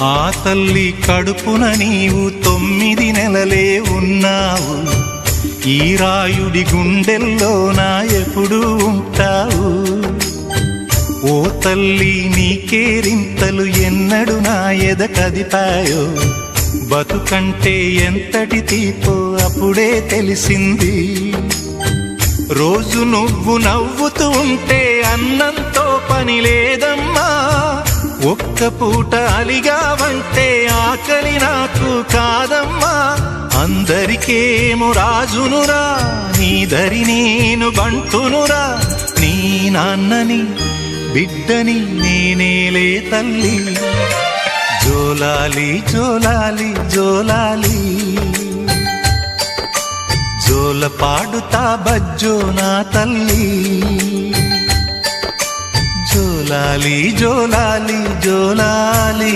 ఆ తల్లి కడుపున నీవు 9 నెలలే ఉన్నావు. ఈ రాయుడి గుండెల్లో నా ఎప్పుడు ఉంటావు. ఓ తల్లి నీ కేరింతలు ఎన్నడు నా ఎద కదిపాయో. బతుకంటే ఎంతటి తీపో అప్పుడే తెలిసింది. రోజు నువ్వు నవ్వుతూ ఉంటే అన్నంతో పని లేదమ్మా. ఒక్క పూట అలిగావంటే ఆకలి నాకు కాదమ్మా. అందరికేమో రాజునురా, నీ దరి నేను బంటునురా. నీ నాన్నని బిడ్డని నేనేలే తల్లి. జోలాలి జోలాలి జోలాలి, జోల పాడుతా బజ్జో నా తల్లి. జోలాలి జోలాలి జోలాలి.